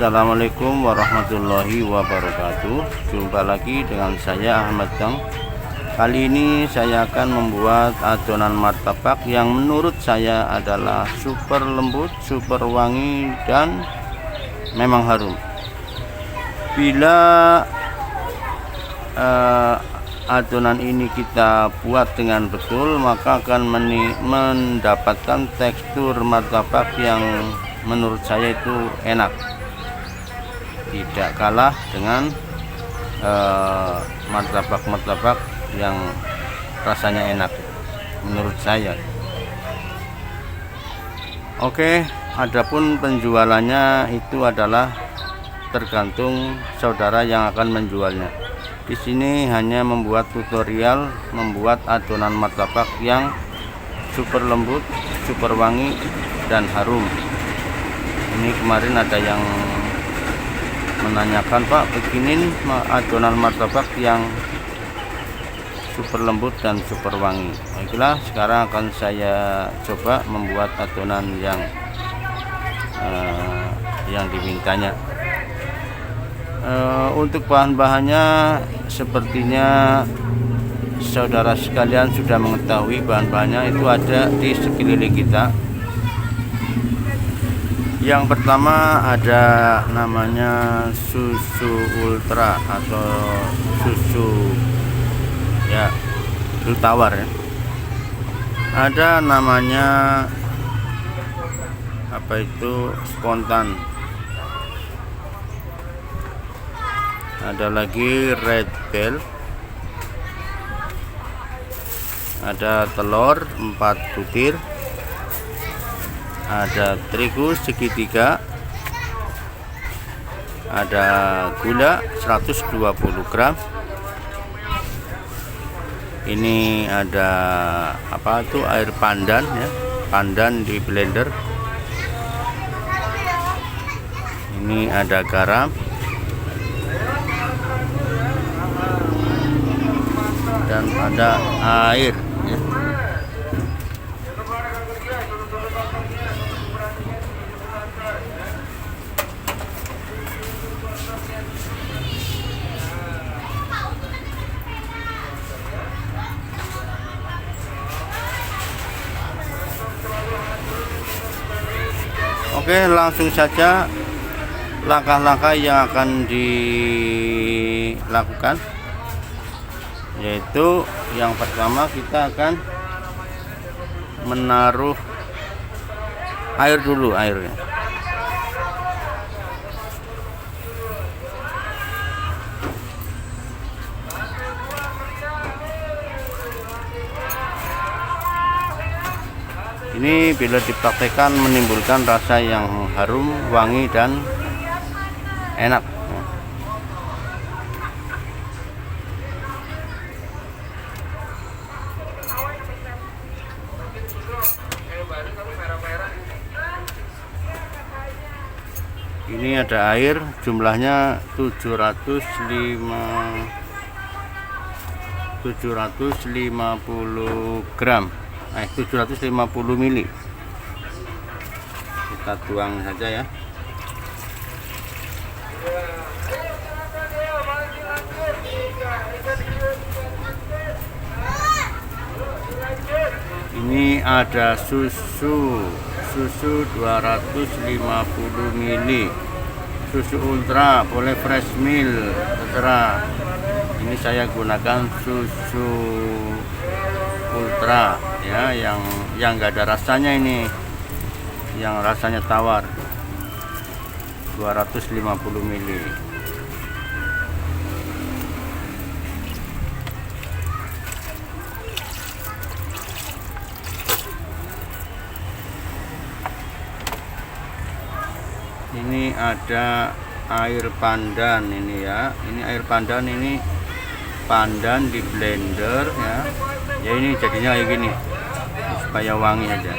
Assalamualaikum warahmatullahi wabarakatuh. Jumpa lagi dengan saya Ahmad Kang. Kali ini saya akan membuat adonan martabak yang menurut saya adalah super lembut, super wangi, dan memang harum. Bila adonan ini kita buat dengan betul, maka akan mendapatkan tekstur martabak yang menurut saya itu enak, tidak kalah dengan martabak-martabak yang rasanya enak menurut saya. Oke, adapun penjualannya itu adalah tergantung saudara yang akan menjualnya. Di sini hanya membuat tutorial membuat adonan martabak yang super lembut, super wangi, dan harum. Ini kemarin ada yang menanyakan, Pak, bikinin adonan martabak yang super lembut dan super wangi. Baiklah, sekarang akan saya coba membuat adonan yang dimintanya. Untuk bahan-bahannya sepertinya saudara sekalian sudah mengetahui bahan-bahannya itu ada di sekeliling kita. Yang pertama ada namanya susu ultra atau susu tawar ya. Ada namanya spontan. Ada lagi red bell. Ada telur 4 butir. Ada terigu segitiga, ada gula 120 gram. Ini ada air pandan ya, pandan di blender. Ini ada garam dan ada air ya. Oke, langsung saja langkah-langkah yang akan dilakukan, yaitu yang pertama kita akan menaruh air dulu, airnya. Ini bila dipraktekkan menimbulkan rasa yang harum, wangi, dan enak. Ini ada air, jumlahnya 750 gram. 750 mili. Kita tuang saja ya. Ini ada susu 250 mili. Susu ultra, boleh fresh milk, terserah. Ini saya gunakan susu ultra ya, yang enggak ada rasanya, ini yang rasanya tawar, 250 mili. Ini ada air pandan ini ya. Ini air pandan, ini pandan di blender ya. Ya, ini jadinya kayak gini supaya wangi aja.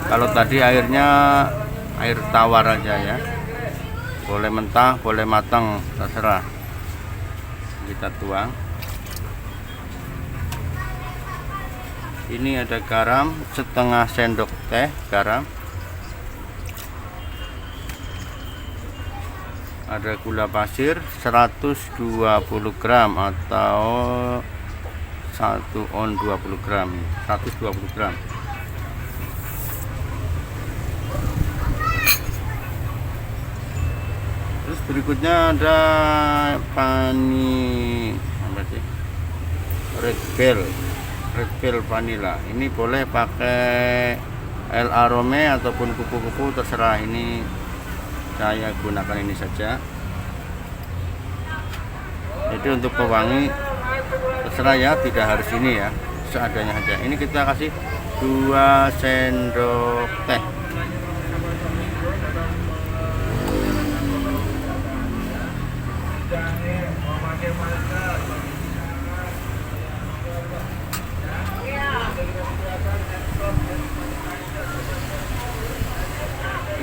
Kalau tadi airnya air tawar aja ya, boleh mentah, boleh matang, terserah. Kita tuang. Ini ada garam setengah sendok teh garam. ada gula pasir 120 gram atau 1 on 20 gram, 120 gram. Terus berikutnya ada Red Bell vanilla. Ini boleh pakai El Arome ataupun kupu-kupu, terserah. Ini saya gunakan ini saja. Jadi untuk pewangi terserah ya, tidak harus ini ya, seadanya saja. Ini kita kasih 2 sendok teh.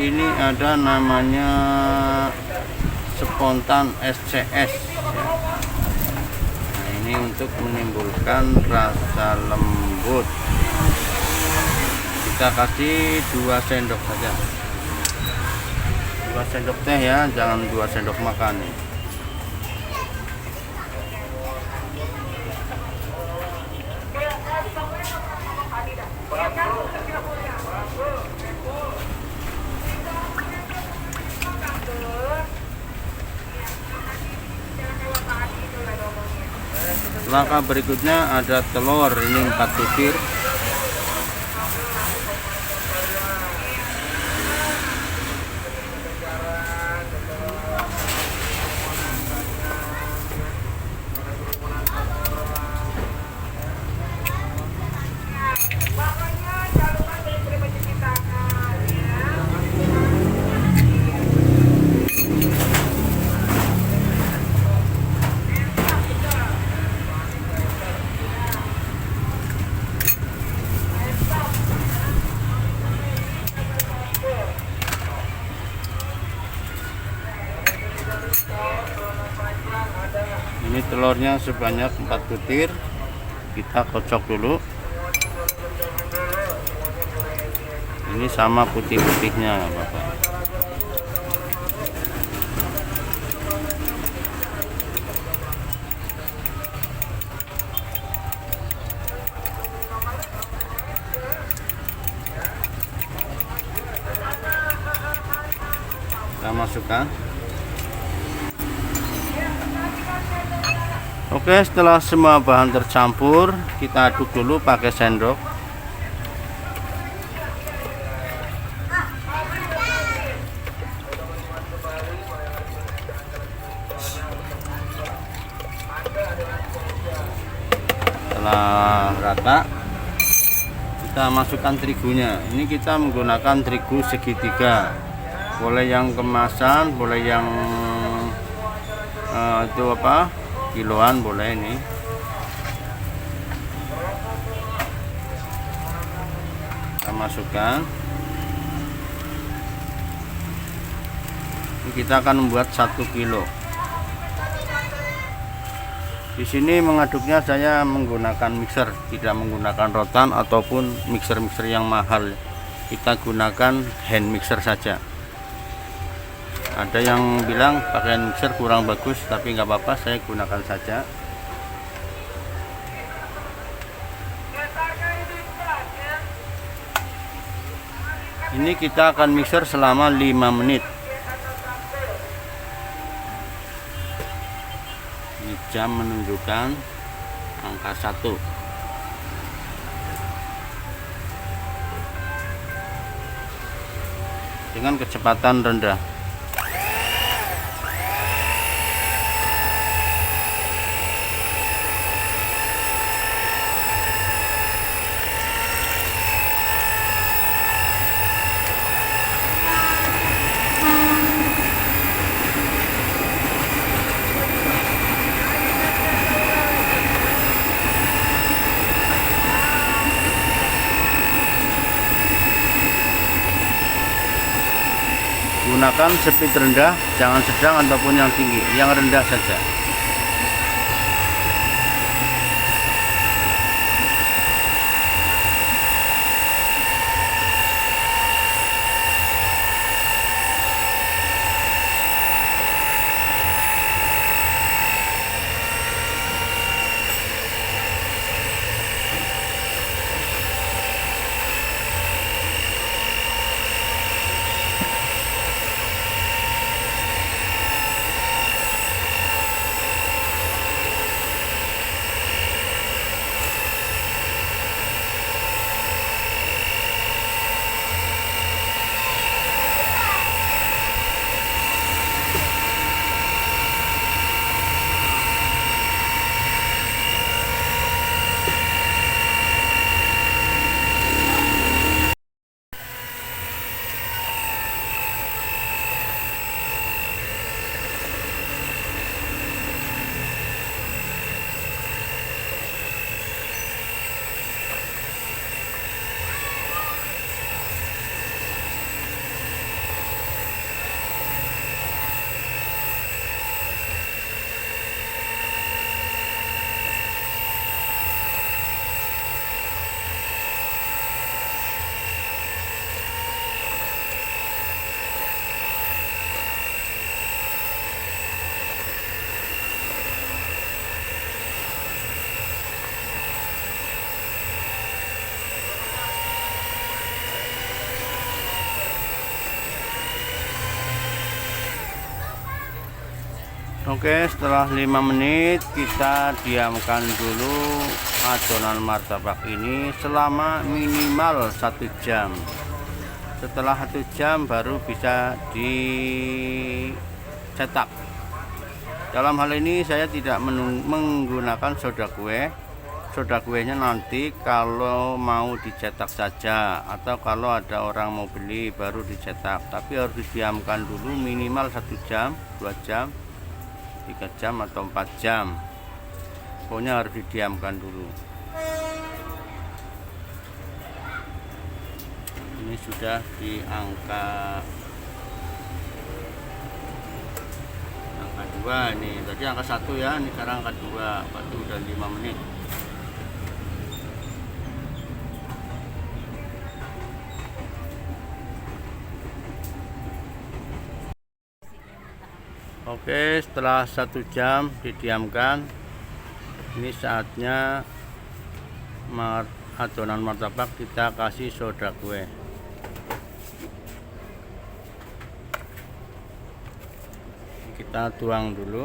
Ini ada namanya spontan SCS ya. Nah, ini untuk menimbulkan rasa lembut. Kita kasih 2 sendok saja, 2 sendok teh ya, jangan 2 sendok makan nih. Langkah berikutnya ada telur, ini 4 butir. Ini telurnya sebanyak 4 butir. Kita kocok dulu. Ini sama putih-putihnya, Bapak. Kita masukkan. Oke, setelah semua bahan tercampur, kita aduk dulu pakai sendok. Setelah rata, kita masukkan terigunya. Ini kita menggunakan terigu segitiga. Boleh yang kemasan, boleh yang itu apa? Kiloan boleh. Ini kita masukkan. Ini kita akan membuat 1 kilo. Di sini mengaduknya saya menggunakan mixer, tidak menggunakan rotan ataupun mixer-mixer yang mahal. Kita gunakan hand mixer saja. Ada yang bilang pakai mixer kurang bagus, tapi nggak apa-apa, saya gunakan saja. Ini kita akan mixer selama 5 menit. Ini jam menunjukkan angka 1. Dengan kecepatan rendah. Gunakan speed rendah, jangan sedang ataupun yang tinggi, yang rendah saja. Oke, setelah 5 menit kita diamkan dulu adonan martabak ini selama minimal 1 jam. Setelah 1 jam baru bisa dicetak. Dalam hal ini saya tidak menggunakan soda kue. Soda kuenya nanti kalau mau dicetak saja, atau kalau ada orang mau beli baru dicetak. Tapi harus didiamkan dulu minimal 1 jam, 2 jam, 3 jam atau 4 jam. Pokoknya harus didiamkan dulu. Ini sudah di angka 2 nih. Tadi angka 1 ya, ini sekarang angka 2. Berarti udah 5 menit. Oke, setelah 1 jam didiamkan, ini saatnya adonan martabak kita kasih soda kue. Kita tuang dulu.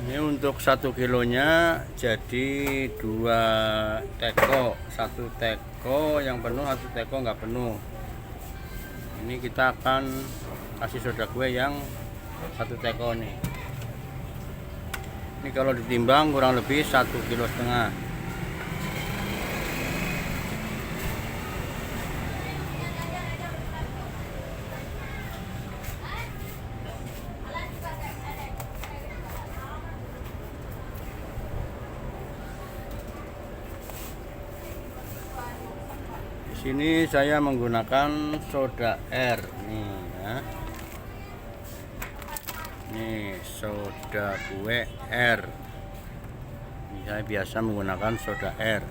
Ini untuk 1 kilonya jadi 2 teko, 1 teko yang penuh, 1 teko nggak penuh. Ini kita akan kasih soda kue yang 1 teko nih. Ini kalau ditimbang kurang lebih 1,5 kilo. Sini saya menggunakan soda air nih ya. Nih soda kue air. Saya biasa menggunakan soda air.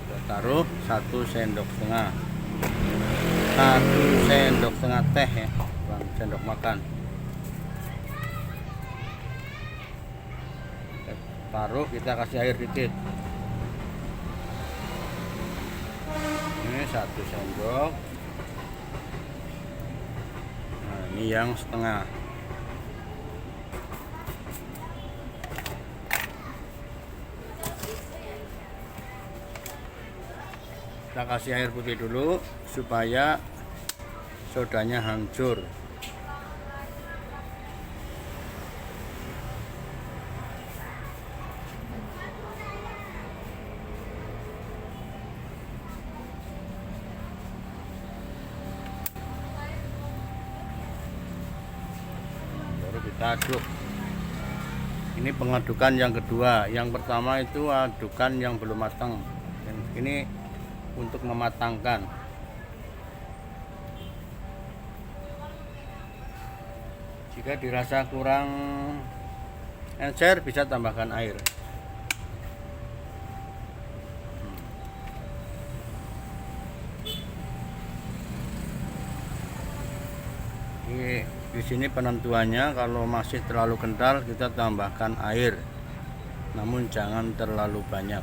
Kita taruh 1 sendok setengah. 1 sendok setengah teh ya, bukan sendok makan. Kita taruh, kita kasih air dikit. Ini 1 sendok. Nah, ini yang setengah. Kita kasih air putih dulu supaya sodanya hancur. Kita aduk. Ini pengadukan yang kedua. Yang pertama itu adukan yang belum matang. Ini untuk mematangkan. Jika dirasa kurang encer, bisa tambahkan air. Di sini penentuannya, kalau masih terlalu kental kita tambahkan air, namun jangan terlalu banyak,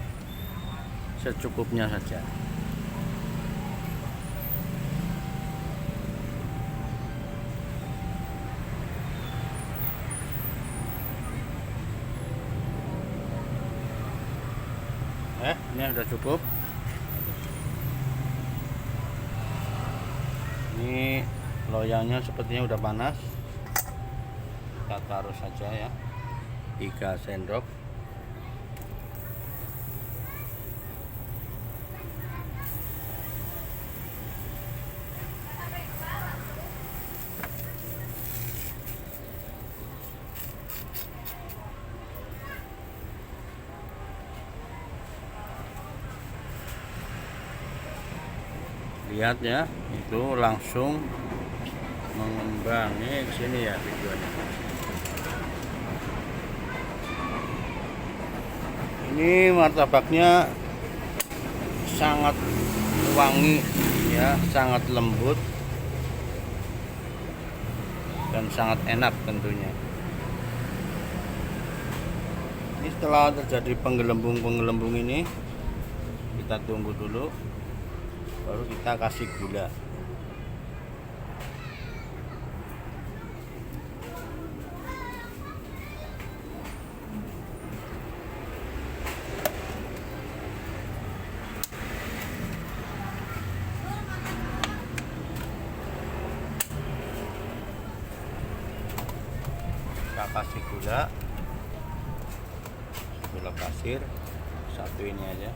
secukupnya saja. Ini sudah cukup. Ini loyangnya sepertinya udah panas. Kita taruh saja ya, 3 sendok. lihat ya, itu langsung mengembang. Nih kesini ya videonya. Ini martabaknya sangat wangi ya, sangat lembut dan sangat enak tentunya. Ini setelah terjadi penggelembung ini, kita tunggu dulu, baru kita kasih gula. Kita kasih gula pasir satu ini aja.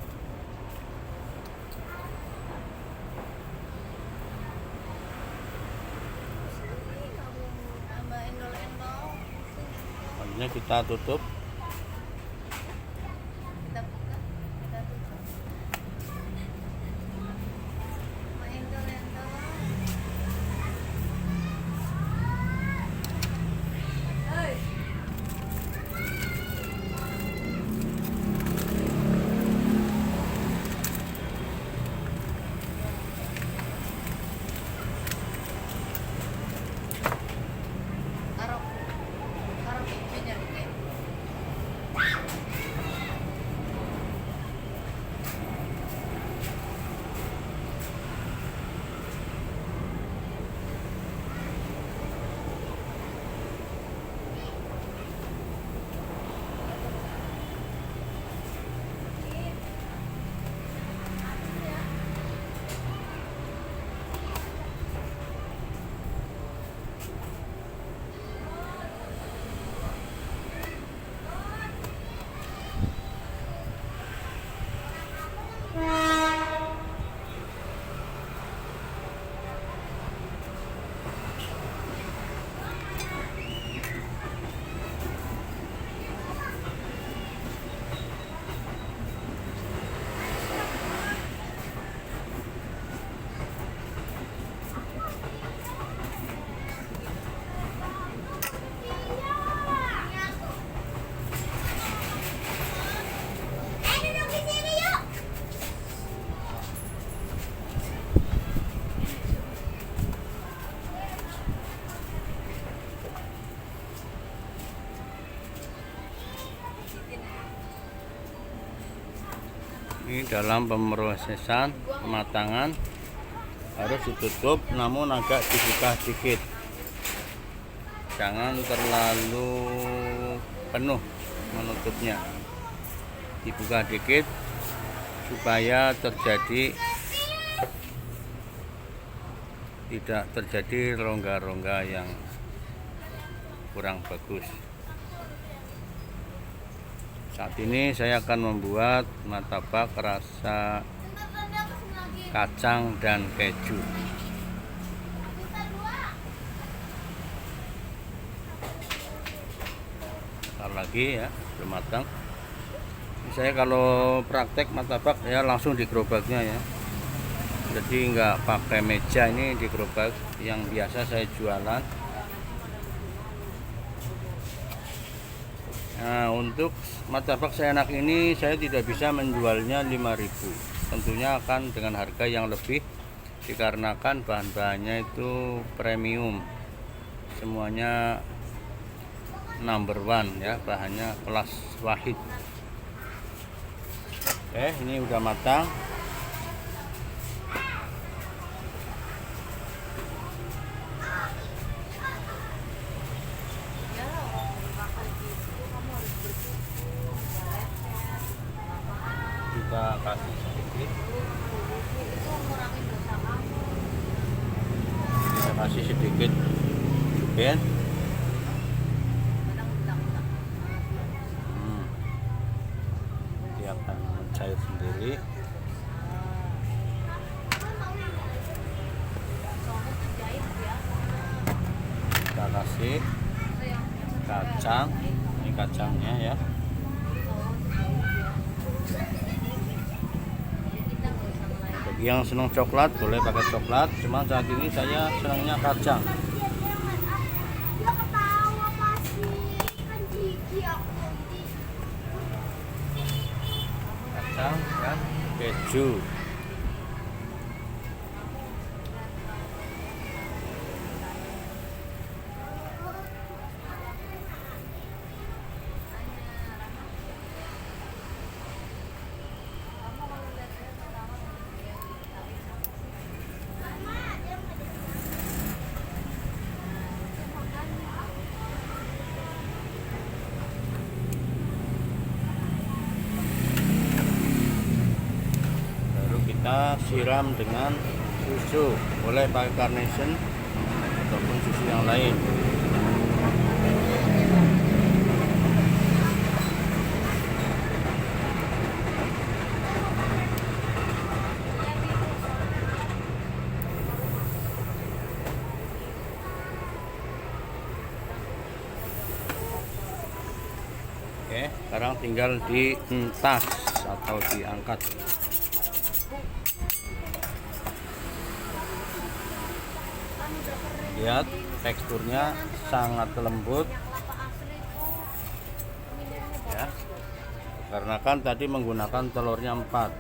Selanjutnya kita tutup. Ini dalam pemrosesan pematangan harus ditutup, namun agak dibuka sedikit, jangan terlalu penuh menutupnya, dibuka dikit supaya tidak terjadi rongga-rongga yang kurang bagus. Saat ini saya akan membuat martabak rasa kacang dan keju. Bentar lagi ya, belum matang. Saya kalau praktek martabak ya langsung di gerobaknya ya. Jadi nggak pakai meja, ini di gerobak yang biasa saya jualan. Nah, untuk martabak seenak ini saya tidak bisa menjualnya 5.000. Tentunya akan dengan harga yang lebih, dikarenakan bahan-bahannya itu premium. Semuanya number one ya, bahannya kelas wahid. Oke, ini udah matang. Kita kasih sedikit, kita kasih sedikit ben. Dia akan mencair sendiri. Kita kasih kacang, ini kacangnya ya. Yang senang coklat boleh pakai coklat, cuman saat ini saya senangnya kacang. Kacang dan keju. Kita siram dengan susu, boleh pakai carnation ataupun susu yang lain. Oke, sekarang tinggal dientas atau diangkat. Lihat teksturnya sangat lembut ya, karena kan tadi menggunakan telurnya 4.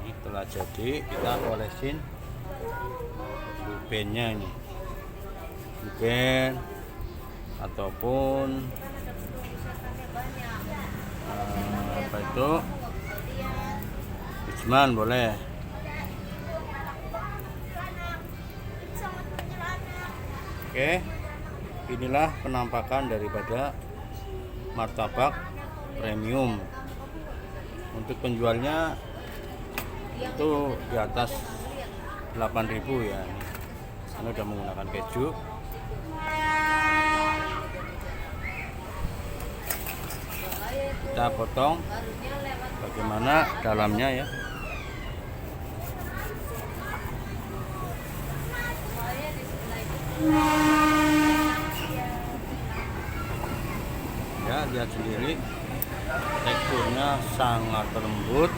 Ini telah jadi, kita olesin bubennya ini, buben ataupun apa itu, Ujman boleh. Oke, inilah penampakan daripada martabak premium. Untuk penjualnya itu di atas 8.000 ya. Ini udah menggunakan keju. Kita potong bagaimana dalamnya ya. Ya, lihat sendiri teksturnya sangat lembut,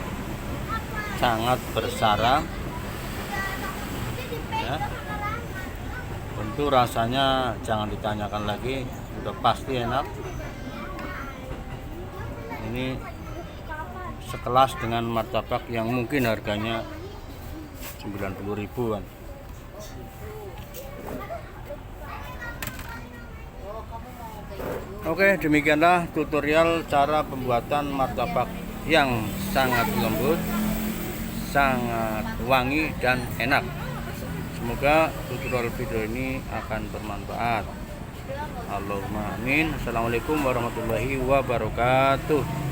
sangat bersarang ya. Tentu rasanya jangan ditanyakan lagi, udah pasti enak. Ini sekelas dengan martabak yang mungkin harganya 90.000-an. Oke, demikianlah tutorial cara pembuatan martabak yang sangat lembut, sangat wangi dan enak. Semoga tutorial video ini akan bermanfaat. Allahumma amin. Assalamualaikum warahmatullahi wabarakatuh.